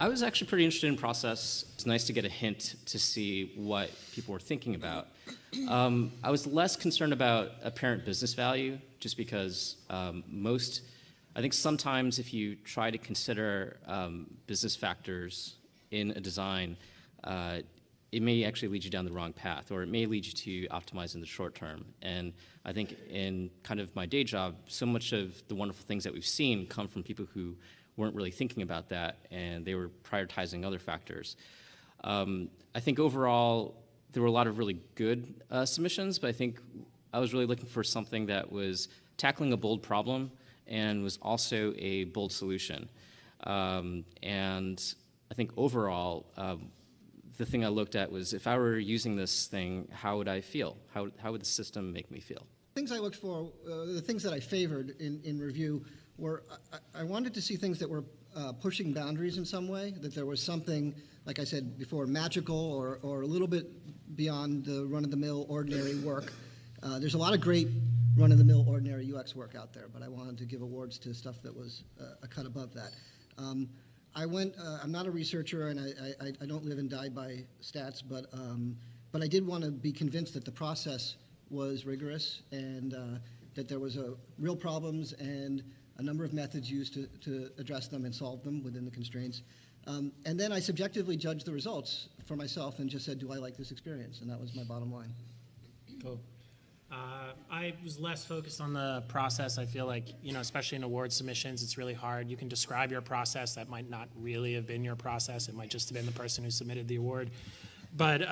I was actually pretty interested in process. It's nice to get a hint to see what people were thinking about. I was less concerned about apparent business value, just because I think sometimes if you try to consider business factors in a design, it may actually lead you down the wrong path, or it may lead you to optimize in the short term. And I think in kind of my day job, so much of the wonderful things that we've seen come from people who weren't really thinking about that, and they were prioritizing other factors. I think overall, there were a lot of really good submissions, but I think I was really looking for something that was tackling a bold problem and was also a bold solution. And I think overall, the thing I looked at was, if I were using this thing, how would I feel? How would the system make me feel? Things I looked for, the things that I favored in review were, I wanted to see things that were pushing boundaries in some way, that there was something, like I said before, magical or a little bit beyond the run-of-the-mill ordinary work. There's a lot of great run-of-the-mill ordinary UX work out there, but I wanted to give awards to stuff that was a cut above that. I'm not a researcher, and I don't live and die by stats, but I did want to be convinced that the process was rigorous and that there was real problems and a number of methods used to address them and solve them within the constraints. And then I subjectively judged the results for myself and just said, do I like this experience? And that was my bottom line. Cool. I was less focused on the process. I feel like, especially in award submissions, it's really hard. You can describe your process. That might not really have been your process. It might just have been the person who submitted the award. But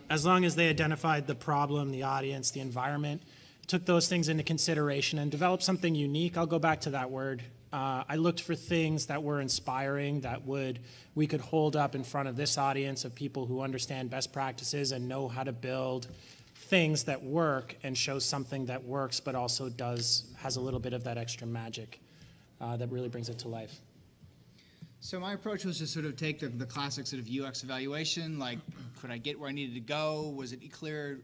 as long as they identified the problem, the audience, the environment, took those things into consideration and developed something unique, I'll go back to that word. I looked for things that were inspiring, that we could hold up in front of this audience of people who understand best practices and know how to build things that work and show something that works, but also has a little bit of that extra magic that really brings it to life. So my approach was to sort of take the classic sort of UX evaluation, like, could I get where I needed to go? Was it clear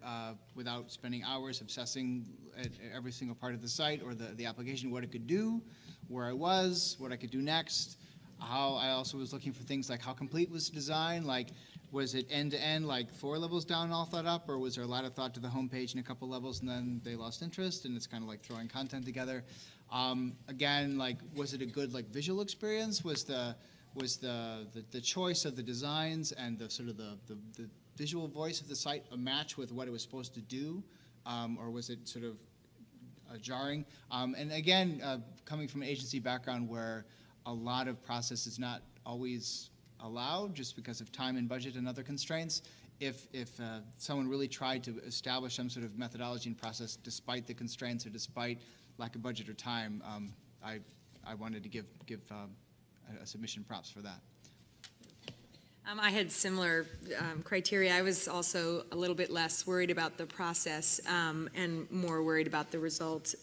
without spending hours obsessing at every single part of the site or the application, what it could do, where I was, what I could do next? How I also was looking for things like how complete was the design, like was it end-to-end, like 4 levels down all thought up, or was there a lot of thought to the homepage and a couple levels and then they lost interest and it's kind of like throwing content together? Again, like, was it a good like visual experience? Was the choice of the designs and the sort of the visual voice of the site a match with what it was supposed to do, or was it sort of jarring? And again, coming from an agency background where a lot of process is not always allowed just because of time and budget and other constraints, if someone really tried to establish some sort of methodology and process despite the constraints or despite lack of budget or time, I wanted to give a submission props for that. I had similar criteria. I was also a little bit less worried about the process and more worried about the results.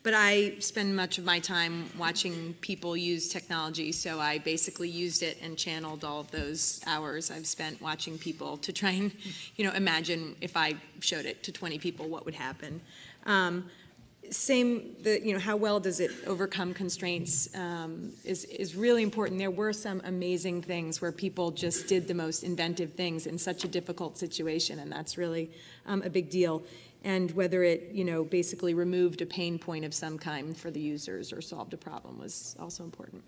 But I spend much of my time watching people use technology, so I basically used it and channeled all of those hours I've spent watching people to try and, imagine if I showed it to 20 people, what would happen. How well does it overcome constraints is really important. There were some amazing things where people just did the most inventive things in such a difficult situation, and that's really a big deal. And whether it, basically removed a pain point of some kind for the users or solved a problem was also important.